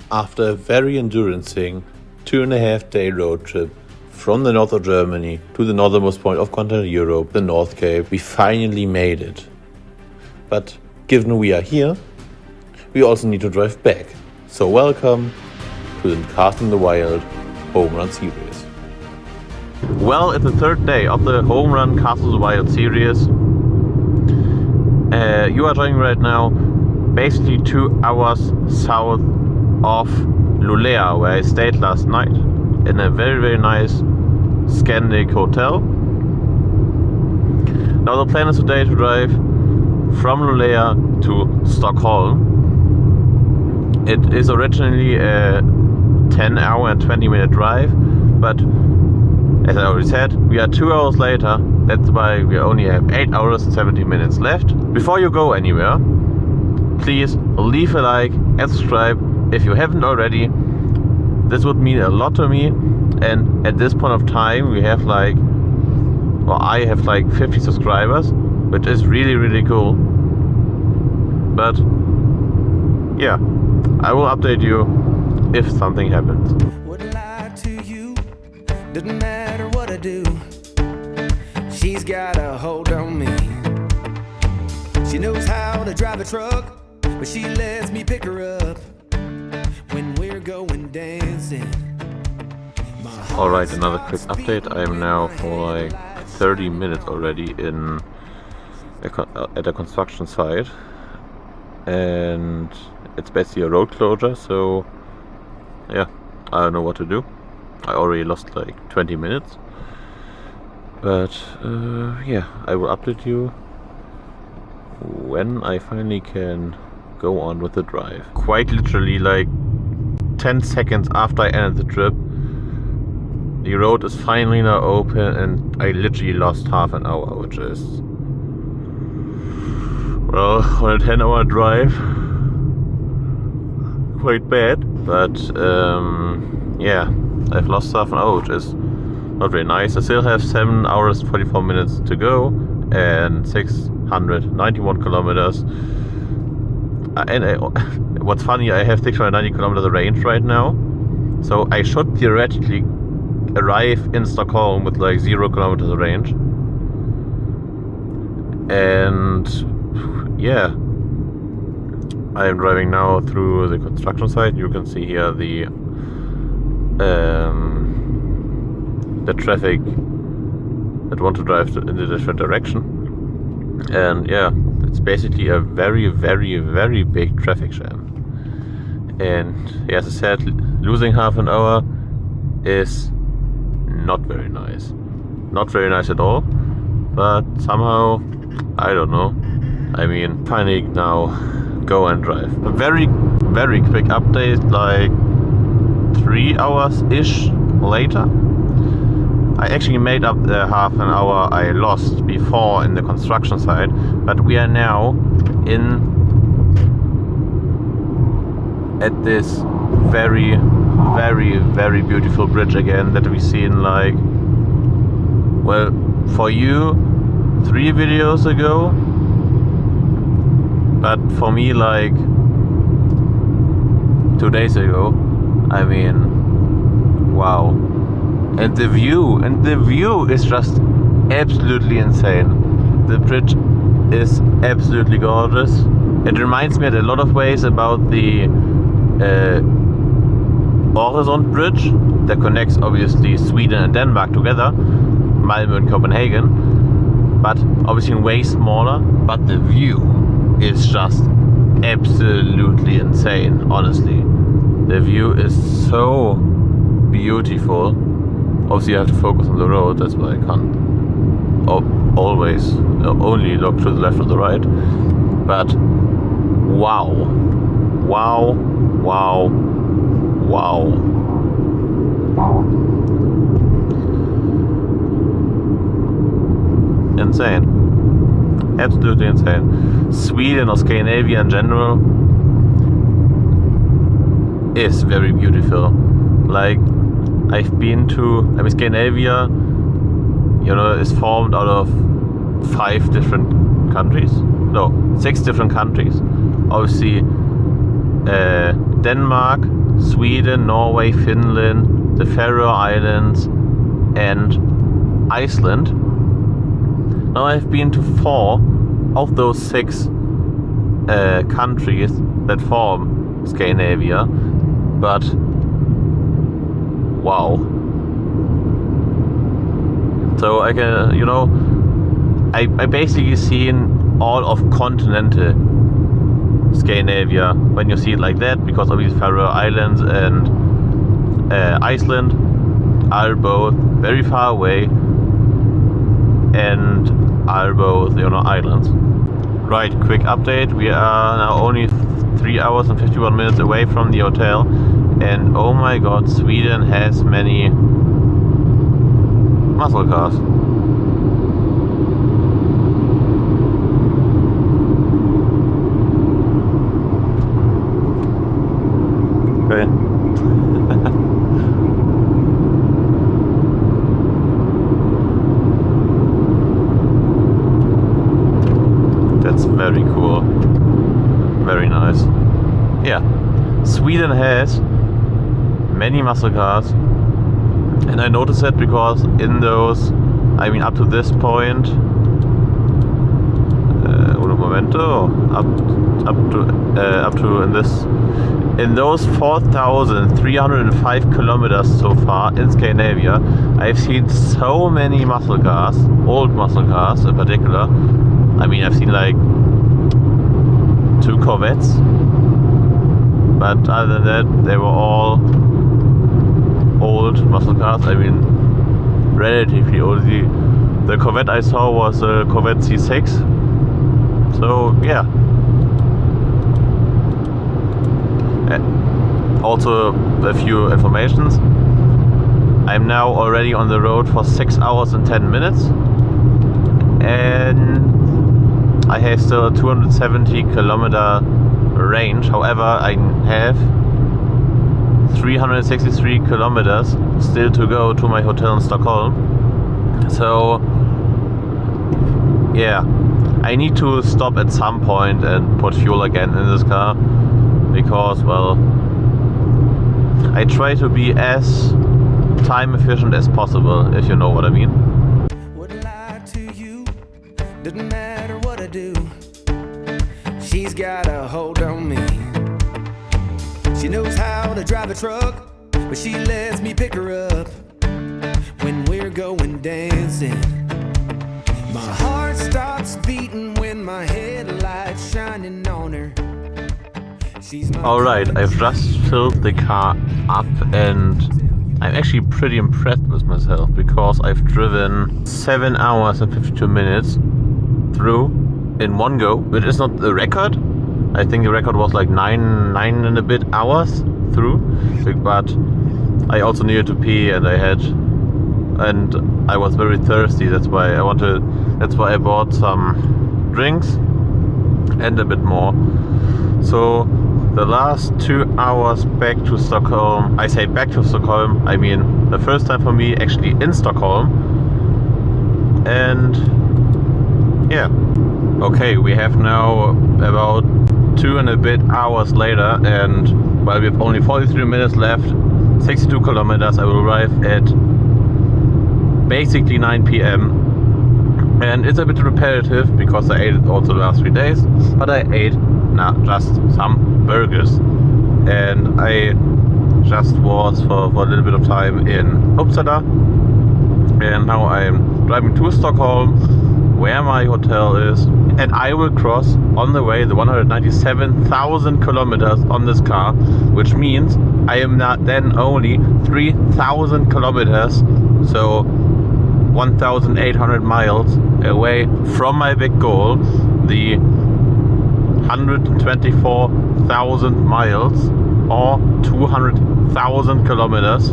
After a very enduring 2.5 day road trip from the north of Germany to the northernmost point of continental Europe, the North Cape, we finally made it. But given we are here, we also need to drive back. So welcome to the Cast in the Wild Homerun series. Well, it's the third day of the Homerun Cast in the Wild series. You are driving right now basically 2 hours south of Luleå, where I stayed last night in a very nice Scandic hotel. Now the plan is today to drive from Luleå to Stockholm. It is originally a 10 hour and 20 minute drive, but as I already said, we are 2 hours later. That's why we only have 8 hours and 70 minutes left. Before you go anywhere, please leave a like and subscribe if you haven't already. This would mean a lot to me, and at this point of time I have like 50 subscribers, which is really cool. But yeah, I will update you if something happens. Wouldn't lie to you, doesn't matter what I do. She's got a hold on me. She knows how to drive a truck, but she lets me pick her up when we're going dancing. Alright, another quick update. I am now for like 30 minutes already at a construction site, and it's basically a road closure, so yeah, I don't know what to do. I already lost like 20 minutes, but yeah, I will update you when I finally can go on with the drive. Quite literally like 10 seconds after I ended the trip, the road is finally now open, and I literally lost half an hour, which is, well, on a 10-hour drive, quite bad. But yeah, I've lost half an hour, which is not very nice. I still have 7 hours 44 minutes to go and 691 kilometers. What's funny, I have 690 kilometers range right now, so I should theoretically arrive in Stockholm with like 0 kilometers range. And yeah, I am driving now through the construction site. You can see here the traffic that want to drive in a different direction. And yeah, it's basically a very big traffic jam. And as I said, losing half an hour is not very nice. Not very nice at all. But somehow, I don't know. I mean, finally now go and drive. A very quick update, like 3 hours-ish later. I actually made up the half an hour I lost before in the construction site, but we are now at this very beautiful bridge again that we've seen like, well, for you 3 videos ago, but for me like 2 days ago. I mean, wow. And the view is just absolutely insane. The bridge is absolutely gorgeous. It reminds me in a lot of ways about the Horizon Bridge that connects obviously Sweden and Denmark together, Malmö and Copenhagen, but obviously way smaller. But the view is just absolutely insane, honestly. The view is so beautiful. Obviously you have to focus on the road, that's why I can't always only look to the left or the right. But wow. Insane. Absolutely insane. Sweden or Scandinavia in general is very beautiful. Like, I've been to, Scandinavia, you know, is formed out of 5 different countries. No, 6 different countries. Obviously, Denmark, Sweden, Norway, Finland, the Faroe Islands and Iceland. Now I've been to 4 of those 6 countries that form Scandinavia, but wow. So I can, you know, I basically seen all of continental Scandinavia when you see it like that, because obviously Faroe Islands and Iceland are both very far away and are both, you know, islands. Right, quick update. We are now only 3 hours and 51 minutes away from the hotel, and oh my god, Sweden has many muscle cars. Okay. That's very cool. Very nice. Yeah. Sweden has many muscle cars. And I noticed that because in those, I mean up to this point, up to in those 4,305 kilometers so far in Scandinavia, I've seen so many muscle cars, old muscle cars in particular. I mean, I've seen like 2 Corvettes, but other than that, they were all old muscle cars. I mean, relatively old. The Corvette I saw was a Corvette C6. So yeah. Also a few informations. I'm now already on the road for 6 hours and 10 minutes, and I have still a 270 kilometer range. However, I have 363 kilometers still to go to my hotel in Stockholm. So yeah, I need to stop at some point and put fuel again in this car, because, well, I try to be as time efficient as possible, if you know what I mean. Wouldn't lie to you, doesn't matter what I do. She's got a hold on me. She knows how to drive a truck, but she lets me pick her up when we're going dancing. My heart stops beating when my headlights shining on her. Alright, I've just filled the car up and I'm actually pretty impressed with myself, because I've driven 7 hours and 52 minutes through in one go, which is not the record. I think the record was like 9 and a bit hours through, but I also needed to pee and I was very thirsty. That's why I bought some drinks and a bit more. So the last 2 hours back to Stockholm, I say back to Stockholm, I mean the first time for me actually in Stockholm. And yeah, okay, we have now about 2 and a bit hours later, and while we have only 43 minutes left, 62 kilometers, I will arrive at basically 9 p.m. and it's a bit repetitive because I ate it also the last 3 days, but I ate just some burgers, and I just was for a little bit of time in Uppsala, and now I'm driving to Stockholm where my hotel is, and I will cross on the way the 197,000 kilometers on this car, which means I am not then only 3,000 kilometers, so 1,800 miles away from my big goal, the 124,000 miles or 200,000 kilometers,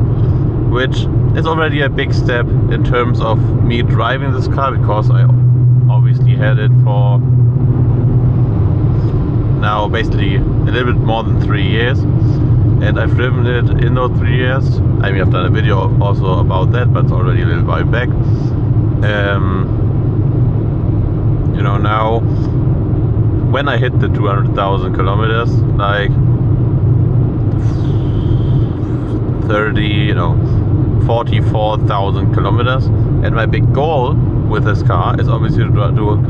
which is already a big step in terms of me driving this car, because I obviously had it for now basically a little bit more than 3 years, and I've driven it in those 3 years. I mean, I've done a video also about that, but it's already a little while back. You know, now when I hit the 200,000 kilometers, like 44,000 kilometers. And my big goal with this car is obviously to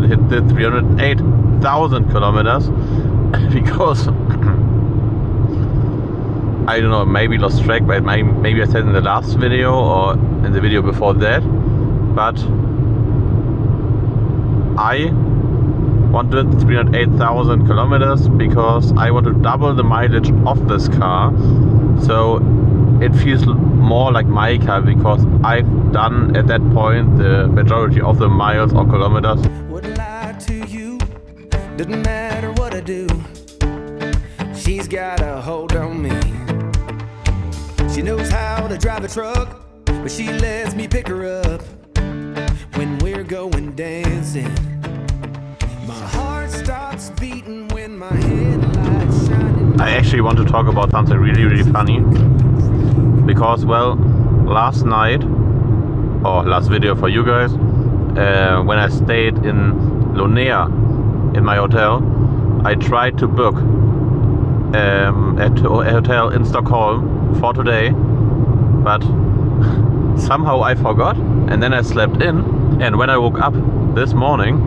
hit the 308,000 kilometers because I don't know, maybe lost track, but maybe I said in the last video or in the video before that, but I wanted 308,000 kilometers because I want to double the mileage of this car, so it feels more like my car, because I've done at that point the majority of the miles or kilometers. Wouldn't lie to you, doesn't matter what I do. She's got a hold on me. She knows how to drive a truck, but she lets me pick her up when we're going dancing. My heart stops beating when my headlights shining. I actually want to talk about something really funny, because well, last night, or last video for you guys, when I stayed in Lonea in my hotel, I tried to book at a hotel in Stockholm for today, but somehow I forgot, and then I slept in, and when I woke up this morning,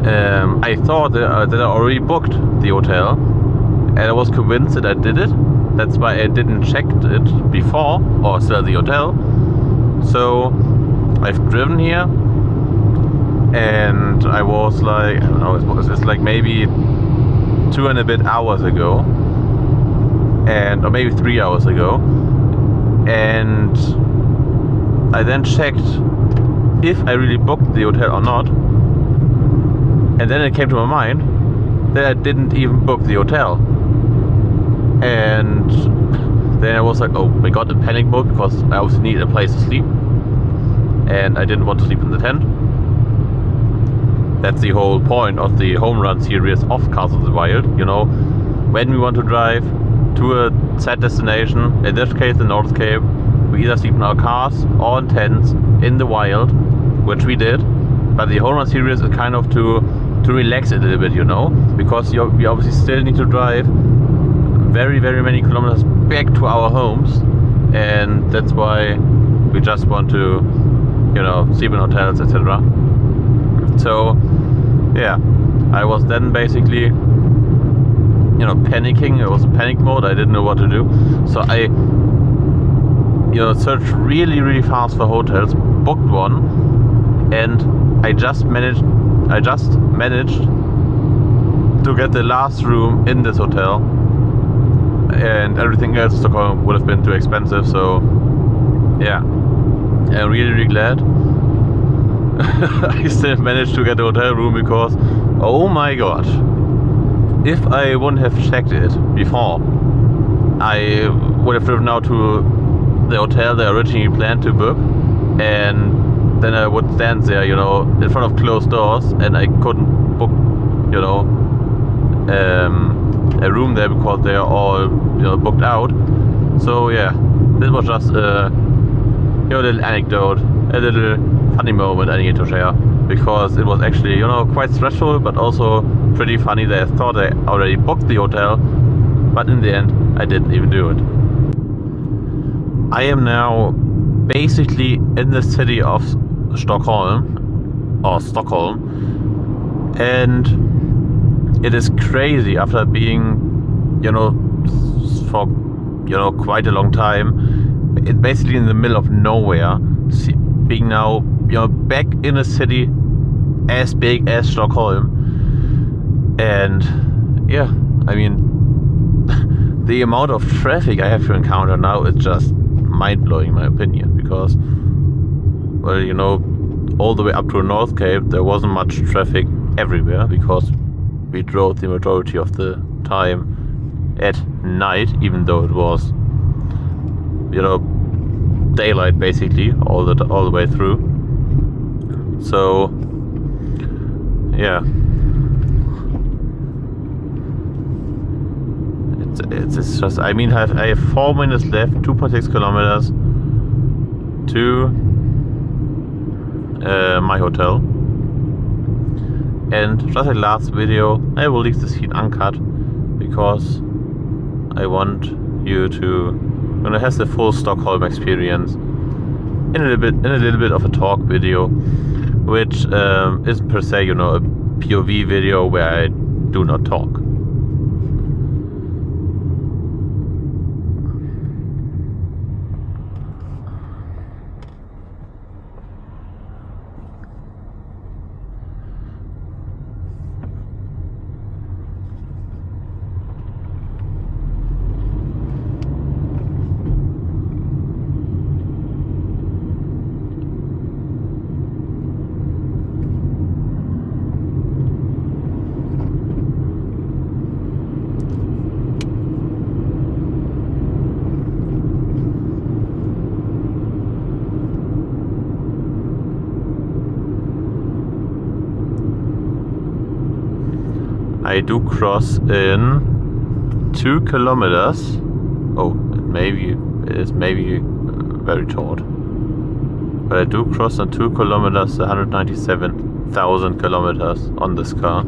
I thought that I already booked the hotel, and I was convinced that I did it. That's why I didn't check it before, or still the hotel. So I've driven here, and I was like, I don't know, it's like maybe 2 and a bit hours ago, or maybe 3 hours ago, and I then checked if I really booked the hotel or not, and then it came to my mind that I didn't even book the hotel. And then I was like, oh my god, in panic mode, because I also needed a place to sleep, and I didn't want to sleep in the tent. That's the whole point of the Homerun series of Cars of the Wild, you know, when we want to drive to a set destination, in this case the North Cape, we either sleep in our cars or in tents in the wild, which we did. But the Homerun series is kind of to relax it a little bit, you know, because we obviously still need to drive very many kilometers back to our homes, and that's why we just want to, you know, sleep in hotels, etc. So yeah, I was then basically, you know, panicking. It was a panic mode. I didn't know what to do, so I, you know, searched really fast for hotels, booked one, and I just managed to get the last room in this hotel, and everything else in Stockholm would have been too expensive. So yeah, I'm really glad I still managed to get a hotel room, because oh my god, if I wouldn't have checked it before, I would have driven out to the hotel they originally planned to book, and then I would stand there, you know, in front of closed doors, and I couldn't book, you know, a room there because they are all, you know, booked out. So yeah, this was just a, you know, little anecdote, a little funny moment I need to share, because it was actually, you know, quite stressful, but also pretty funny that I thought I already booked the hotel, but in the end I didn't even do it. I am now basically in the city of Stockholm, and it is crazy after being, you know, for, you know, quite a long time, basically in the middle of nowhere, being now, you know, back in a city as big as Stockholm. And yeah, I mean, the amount of traffic I have to encounter now is just mind-blowing in my opinion, because, well, you know, all the way up to North Cape there wasn't much traffic everywhere, because we drove the majority of the time at night, even though it was, you know, daylight basically all the way through. So yeah, it's just, I mean, I have 4 minutes left, 2.6 kilometers to my hotel, and just like last video, I will leave the scene uncut because I want you to When it has the full Stockholm experience in a little bit of a talk video, which isn't per se, you know, a POV video where I do not talk. I do cross in 2 kilometers. Oh, it is maybe very short. But I do cross in 2 kilometers 197,000 kilometers on this car.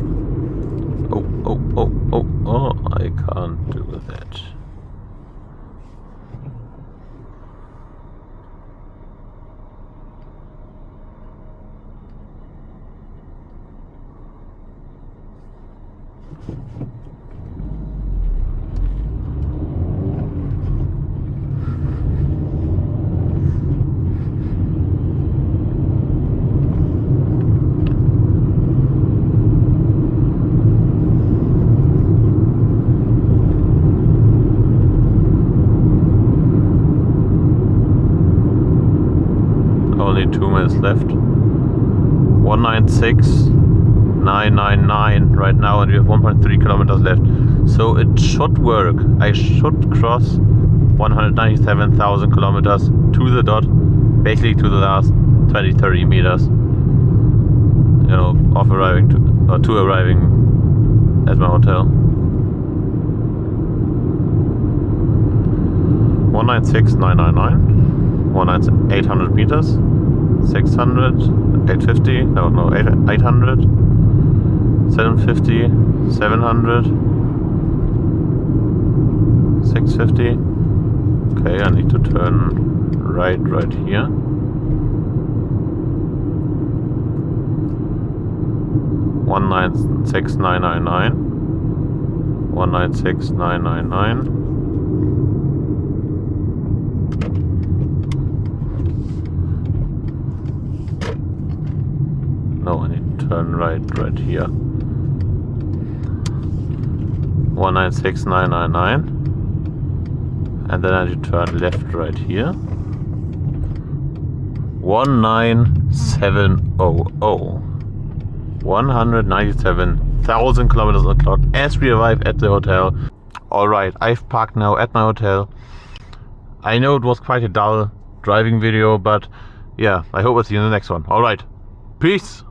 Oh, I can't do that. Only 2 minutes left. 196,999 right now, and we have 1.3 kilometers left. So it should work. I should cross 197,000 kilometers to the dot, basically to the last 20-30 meters. You know, of arriving to arriving at my hotel. 196,999. 800 meters. 600, 850, no, 800, 750, 700, 650. Okay, I need to turn right here. 196,999, 196,999. No, I need to turn right here. 196,999. And then I need to turn left right here. 19700. 197,000 kilometers on the clock as we arrive at the hotel. Alright, I've parked now at my hotel. I know it was quite a dull driving video, but yeah, I hope I'll see you in the next one. Alright, peace!